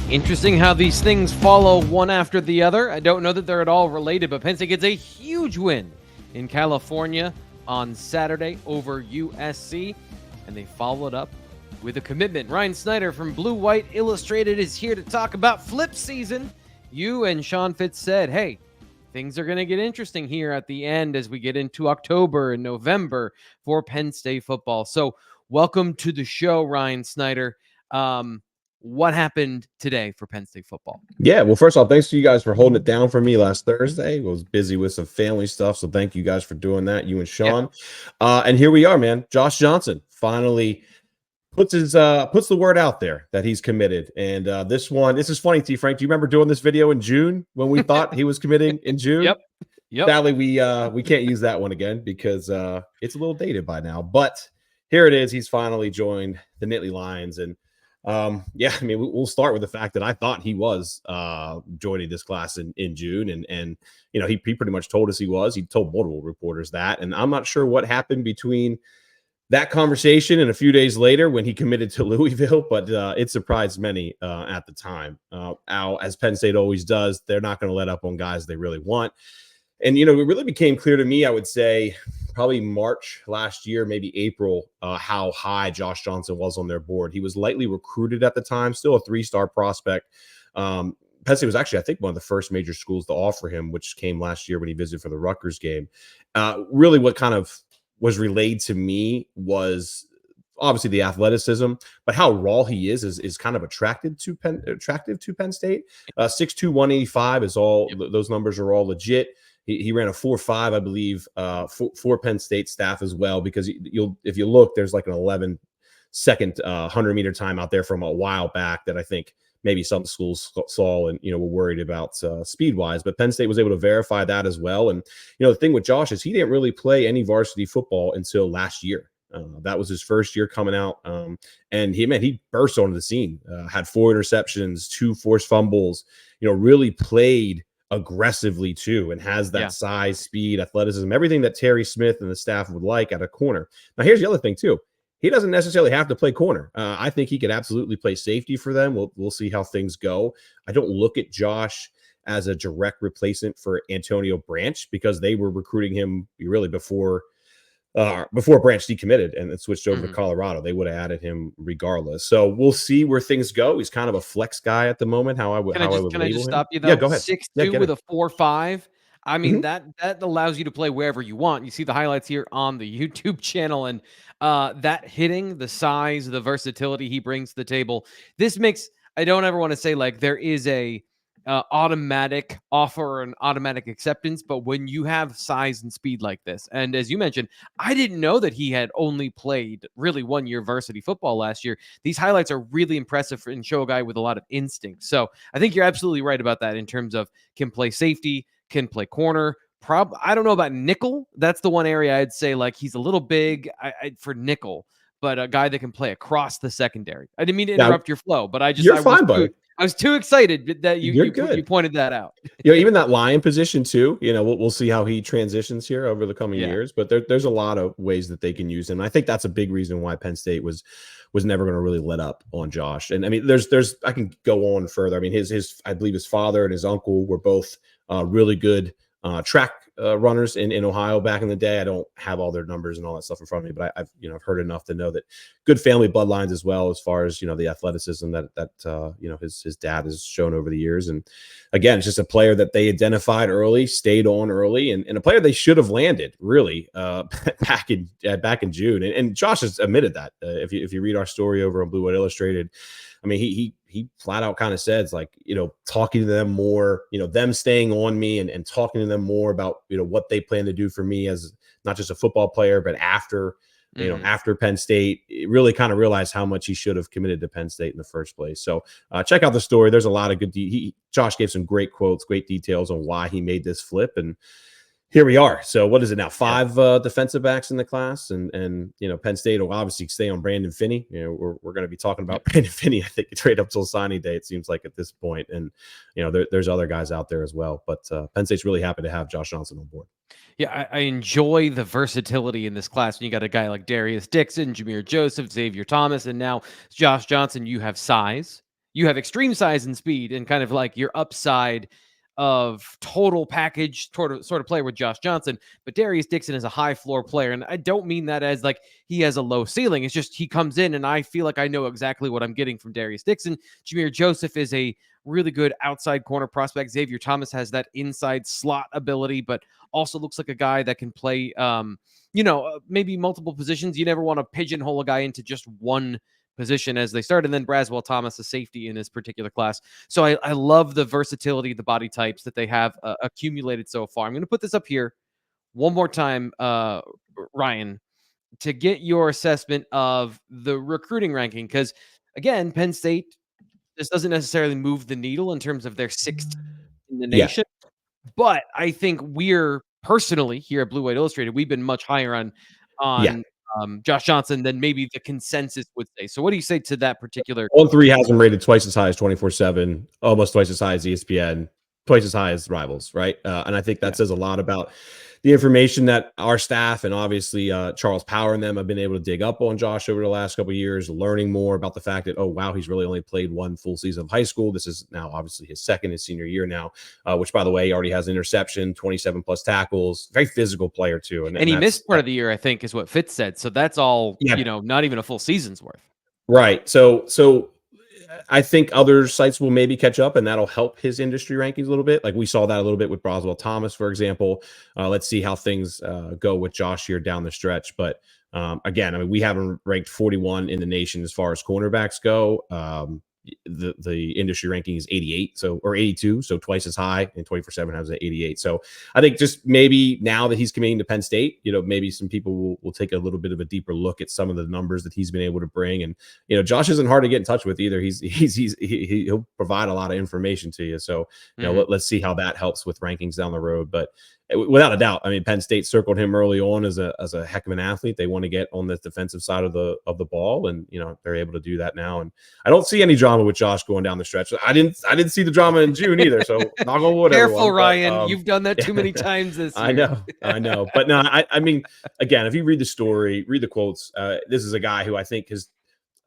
Interesting how these things follow one after the other. I don't know that they're at all related, but Penn State gets a huge win in California on Saturday over USC, and they followed up with a commitment. Ryan Snyder from Blue White Illustrated is here to talk about flip season. You and Sean Fitz said, hey, things are going to get interesting here at the end as we get into October and November for Penn State football. So welcome to the show, Ryan Snyder. What happened today for Penn State football? Yeah, well, first off, thanks to you guys for holding it down for me last Thursday. I was busy with some family stuff, so thank you guys for doing that, you and Sean. Yeah. And here we are, man. Josh Johnson finally puts the word out there that he's committed. And this is funny, T. Frank. Do you remember doing this video in June when we thought he was committing in June? Yep. Sadly, we can't use that one again because it's a little dated by now. But here it is. He's finally joined the Nittany Lions, and yeah, I mean, we'll start with the fact that I thought he was joining this class in June, and you know, he pretty much told us he was. He told multiple reporters that, and I'm not sure what happened between that conversation and a few days later when he committed to Louisville, but it surprised many at the time. As Penn State always does, they're not going to let up on guys they really want. And, you know, it really became clear to me, I would say, probably March last year, maybe April, how high Josh Johnson was on their board. He was lightly recruited at the time, still a three-star prospect. Penn State was actually, I think, one of the first major schools to offer him, which came last year when he visited for the Rutgers game. Really what kind of was relayed to me was obviously the athleticism, but how raw he is kind of attractive to Penn State. 6'2", 185 is all. Yep. Those numbers are all legit. He ran a 4.5, I believe, for Penn State staff as well, because if you look, there's like an 11-second 100-meter time out there from a while back that I think maybe some schools saw and, you know, were worried about speed-wise. But Penn State was able to verify that as well. And, you know, the thing with Josh is he didn't really play any varsity football until last year. That was his first year coming out. And he burst onto the scene, had 4 interceptions, 2 forced fumbles, you know, really played aggressively too, and has that size, speed, athleticism, everything that Terry Smith and the staff would like at a corner. Now, here's the other thing too. He doesn't necessarily have to play corner. I think he could absolutely play safety for them. We'll see how things go. I don't look at Josh as a direct replacement for Antonio Branch because they were recruiting him really before Branch decommitted and switched over to Colorado. They would have added him regardless. So we'll see where things go. He's kind of a flex guy at the moment. Can I just stop you though? Yeah, go ahead. 6'2" with a 4.5. I mean, that allows you to play wherever you want. You see the highlights here on the YouTube channel, and that hitting, the size, the versatility he brings to the table. This makes, I don't ever want to say like there is a automatic offer or an automatic acceptance, but when you have size and speed like this, and as you mentioned, I didn't know that he had only played really 1 year varsity football last year. These highlights are really impressive and show a guy with a lot of instinct. So I think you're absolutely right about that in terms of can play safety, can play corner. I don't know about nickel. That's the one area I'd say like he's a little big for nickel, but a guy that can play across the secondary. I didn't mean to interrupt your flow, but you're fine, buddy. I was too excited that you pointed that out. You know, even that lion position too, you know, we'll see how he transitions here over the coming years, but there's a lot of ways that they can use him. And I think that's a big reason why Penn State was never going to really let up on Josh. And I mean, I can go on further. I mean, I believe his father and his uncle were both really good track runners in Ohio back in the day. I don't have all their numbers and all that stuff in front of me, but I've heard enough to know that good family bloodlines as well, as far as, you know, the athleticism that you know, his dad has shown over the years. And again, it's just a player that they identified early, stayed on early, and a player they should have landed really back in June. And Josh has admitted that. If you read our story over on Blue White Illustrated, I mean, he flat out kind of says, like, you know, talking to them more, you know, them staying on me and talking to them more about, you know, what they plan to do for me as not just a football player, but after, you know, after Penn State, really kind of realized how much he should have committed to Penn State in the first place. So check out the story. There's a lot of good. Josh gave some great quotes, great details on why he made this flip. And here we are. So what is it now? 5 defensive backs in the class, and you know, Penn State will obviously stay on Brandon Finney. You know, we're going to be talking about Brandon Finney, I think, straight up till signing day, it seems like at this point. And you know, there's other guys out there as well. But Penn State's really happy to have Josh Johnson on board. Yeah, I enjoy the versatility in this class. When you got a guy like Darius Dixon, Jameer Joseph, Xavier Thomas, and now Josh Johnson, you have size, You have extreme size and speed and kind of like your upside of total package sort of player with Josh Johnson. But Darius Dixon is a high floor player. And I don't mean that as like he has a low ceiling. It's just he comes in and I feel like I know exactly what I'm getting from Darius Dixon. Jameer Joseph is a really good outside corner prospect. Xavier Thomas has that inside slot ability, but also looks like a guy that can play, maybe multiple positions. You never want to pigeonhole a guy into just one position as they start. And then Braswell Thomas, a safety in this particular class. So I love the versatility, the body types that they have accumulated so far. I'm going to put this up here one more time, Ryan, to get your assessment of the recruiting ranking. Because again, Penn State, this doesn't necessarily move the needle in terms of their sixth in the Yeah. nation. But I think we're personally here at Blue White Illustrated, we've been much higher on Yeah. Josh Johnson than maybe the consensus would say. So what do you say to that particular? On3 has him rated twice as high as 24/7, almost twice as high as ESPN, twice as high as Rivals, right? And I think that Yeah. says a lot about the information that our staff and obviously Charles Power and them have been able to dig up on Josh over the last couple of years, learning more about the fact that, oh, wow, he's really only played one full season of high school. This is now obviously his senior year now, which, by the way, he already has an interception, 27 plus tackles, very physical player too. And he missed part of the year, I think, is what Fitz said. So that's all, yeah, not even a full season's worth. right. So I think other sites will maybe catch up, and that'll help his industry rankings a little bit. Like we saw that a little bit with Braswell Thomas, for example. Let's see how things go with Josh here down the stretch. But again, I mean, we have him ranked 41 in the nation as far as cornerbacks go. The industry ranking is 88, or 82, so twice as high, and 24/7 has an 88. So I think just maybe now that he's committing to Penn State, maybe some people will take a little bit of a deeper look at some of the numbers that he's been able to bring. And Josh isn't hard to get in touch with either. He'll provide a lot of information to you. So let's see how that helps with rankings down the road. But without a doubt, I mean, Penn State circled him early on as a heck of an athlete. They want to get on the defensive side of the ball, and they're able to do that now. And I don't see any drama with Josh going down the stretch. I didn't see the drama in June either. So knock on wood. Careful, everyone, Ryan. You've done that too many times this year. I know. But no, I mean, again, if you read the story, read the quotes, this is a guy who I think his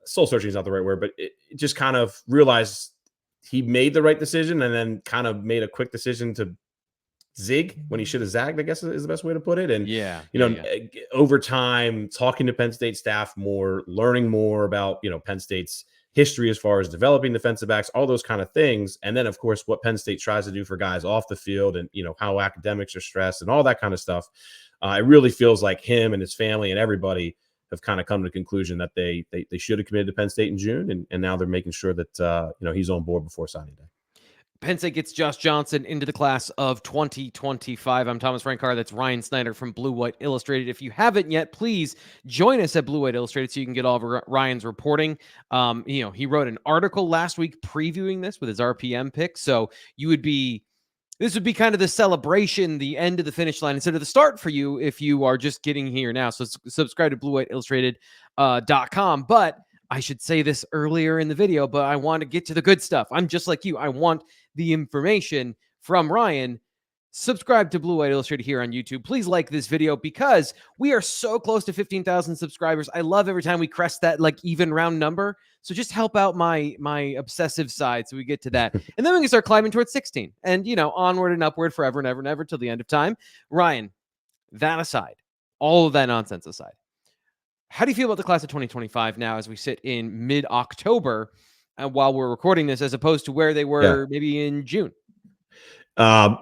soul searching is not the right word, but it just kind of realized he made the right decision and then kind of made a quick decision to zig when he should have zagged, I guess is the best way to put it. And over time, talking to Penn State staff more, learning more about Penn State's history as far as developing defensive backs, all those kind of things, and then of course what Penn State tries to do for guys off the field, and how academics are stressed and all that kind of stuff. It really feels like him and his family and everybody have kind of come to the conclusion that they should have committed to Penn State in June, and now they're making sure that he's on board before signing day. Penn State gets Josh Johnson into the class of 2025. I'm Thomas Frankar. That's Ryan Snyder from Blue White Illustrated. If you haven't yet, please join us at Blue White Illustrated so you can get all of Ryan's reporting. He wrote an article last week previewing this with his RPM pick. So this would be kind of the celebration, the end of the finish line instead of the start for you if you are just getting here now. So subscribe to BlueWhiteIllustrated.com. But I should say this earlier in the video, but I want to get to the good stuff. I'm just like you. I want the information from Ryan. Subscribe to Blue White Illustrated here on YouTube. Please like this video because we are so close to 15,000 subscribers. I love every time we crest that even round number. So just help out my obsessive side so we get to that. And then we can start climbing towards 16 and, onward and upward forever and ever and ever till the end of time. Ryan, that aside, all of that nonsense aside, how do you feel about the class of 2025 now as we sit in mid-October while we're recording this as opposed to where they were maybe in June? Can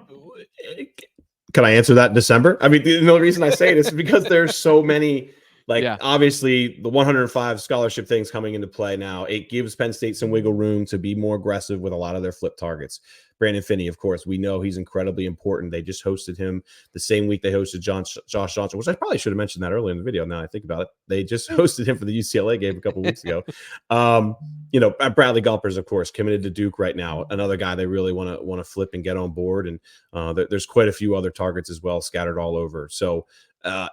I answer that in December? I mean, the only reason I say this is because there's so many, obviously the 105 scholarship things coming into play now. It gives Penn State some wiggle room to be more aggressive with a lot of their flip targets. Brandon Finney, of course, we know he's incredibly important. They just hosted him the same week they hosted Josh Johnson, which I probably should have mentioned that earlier in the video. Now I think about it, they just hosted him for the UCLA game a couple of weeks ago. Bradley Gulpers, of course, committed to Duke right now. Another guy they really want to flip and get on board. And there's quite a few other targets as well scattered all over. So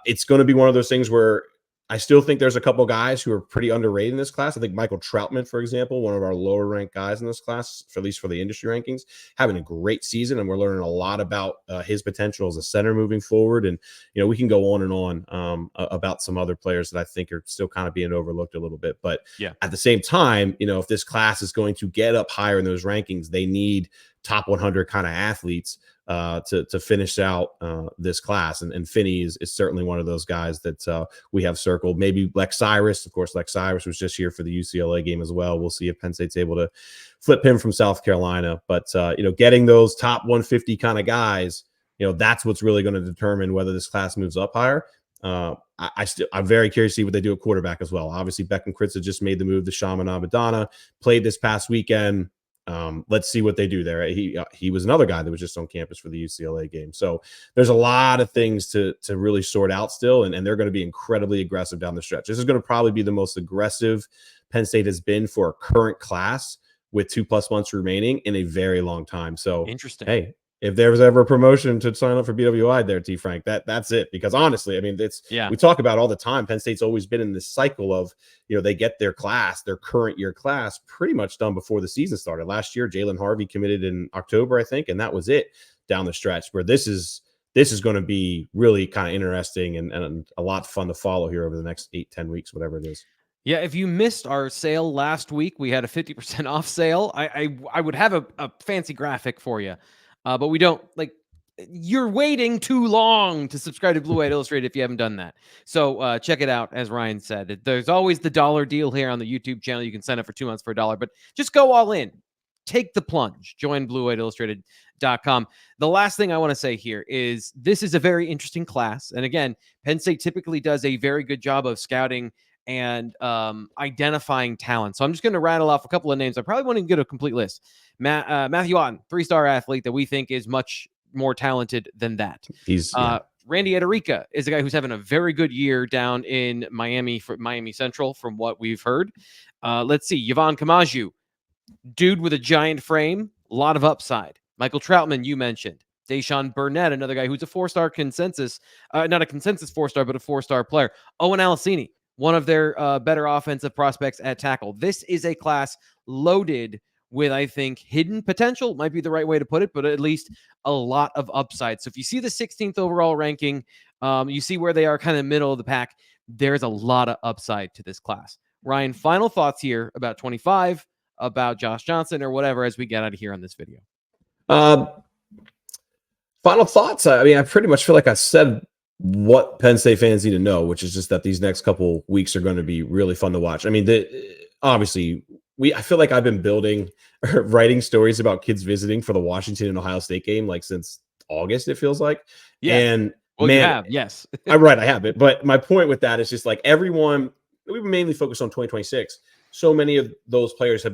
it's going to be one of those things where I still think there's a couple guys who are pretty underrated in this class. I think Michael Troutman, for example, one of our lower ranked guys in this class, for at least for the industry rankings, having a great season, and we're learning a lot about his potential as a center moving forward. And we can go on and on about some other players that I think are still kind of being overlooked a little bit. But Yeah. at the same time, if this class is going to get up higher in those rankings, they need top 100 kind of athletes to finish out this class. And Finney is certainly one of those guys that we have circled. Maybe Lex Cyrus. Of course, Lex Cyrus was just here for the UCLA game as well. We'll see if Penn State's able to flip him from South Carolina. But, getting those top 150 kind of guys, that's what's really going to determine whether this class moves up higher. I'm very curious to see what they do at quarterback as well. Obviously, Beckham Kritza just made the move to Shaman Abadana, played this past weekend. Let's see what they do there. He was another guy that was just on campus for the UCLA game. So there's a lot of things to really sort out still, and they're going to be incredibly aggressive down the stretch. This is going to probably be the most aggressive Penn State has been for a current class with 2+ months remaining in a very long time. So Interesting. Hey, if there was ever a promotion to sign up for BWI there, T. Frank, that's it. Because honestly, I mean, we talk about all the time. Penn State's always been in this cycle of, they get their current year class pretty much done before the season started. Last year, Jalen Harvey committed in October, I think, and that was it down the stretch. Where this is going to be really kind of interesting and a lot of fun to follow here over the next 8-10 weeks, whatever it is. Yeah, if you missed our sale last week, we had a 50% off sale. I would have a fancy graphic for you. But we don't. You're waiting too long to subscribe to Blue White Illustrated if you haven't done that. So check it out, as Ryan said. There's always the dollar deal here on the YouTube channel. You can sign up for 2 months for $1, but just go all in. Take the plunge. Join BlueWhiteIllustrated.com. The last thing I want to say here is this is a very interesting class. And again, Penn State typically does a very good job of scouting and identifying talent. So I'm just going to rattle off a couple of names. I probably won't even get a complete list. Matthew Otten, 3-star athlete that we think is much more talented than that. Randy Ederica is a guy who's having a very good year down in Miami, for Miami Central, from what we've heard. Let's see. Yvonne Kamaju, dude with a giant frame, a lot of upside. Michael Troutman, you mentioned. Deshaun Burnett, another guy who's a 4-star consensus, not a consensus 4-star, but a 4-star player. Owen Alicini, one of their better offensive prospects at tackle. This is a class loaded with, I think, hidden potential, might be the right way to put it, but at least a lot of upside. So if you see the 16th overall ranking, you see where they are kind of middle of the pack, there's a lot of upside to this class. Ryan, final thoughts here about 25, about Josh Johnson, or whatever, as we get out of here on this video. Final thoughts. I mean, I pretty much feel like I said what Penn State fans need to know, which is just that these next couple weeks are going to be really fun to watch. I mean, obviously, I feel like I've been building or writing stories about kids visiting for the Washington and Ohio State game since August, it feels like. Yeah. And you have, yes. I'm right, I have it. But my point with that is just everyone, we've mainly focused on 2026. So many of those players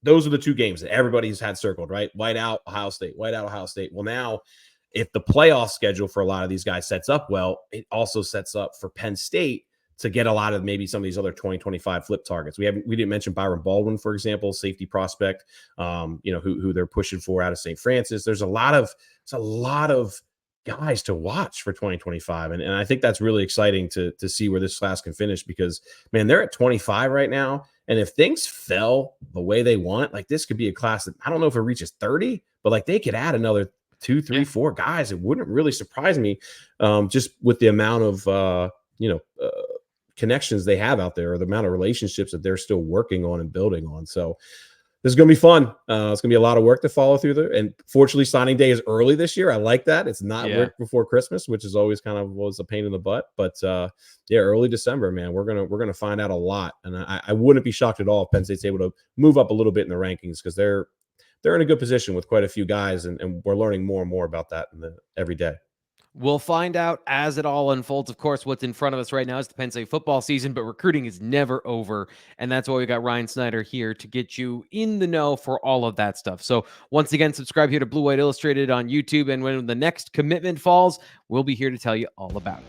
those are the 2 games that everybody's had circled, right? Whiteout, Ohio State, Whiteout, Ohio State. Well, now, if the playoff schedule for a lot of these guys sets up well, it also sets up for Penn State to get a lot of maybe some of these other 2025 flip targets. We didn't mention Byron Baldwin, for example, safety prospect, who they're pushing for out of St. Francis. There's a lot of guys to watch for 2025. And I think that's really exciting to see where this class can finish, because, man, they're at 25 right now. And if things fell the way they want, this could be a class that, I don't know if it reaches 30, but they could add another 2, 3, 4 guys. It wouldn't really surprise me, just with the amount of, connections they have out there, or the amount of relationships that they're still working on and building on. So this is going to be fun. It's going to be a lot of work to follow through there. And fortunately, signing day is early this year. I like that. It's not work before Christmas, which is always was a pain in the butt. But early December, man, we're gonna find out a lot. And I wouldn't be shocked at all if Penn State's able to move up a little bit in the rankings, because they're in a good position with quite a few guys, and we're learning more and more about that every day. We'll find out as it all unfolds. Of course, what's in front of us right now is the Penn State football season, but recruiting is never over. And that's why we got Ryan Snyder here to get you in the know for all of that stuff. So once again, subscribe here to Blue White Illustrated on YouTube. And when the next commitment falls, we'll be here to tell you all about it.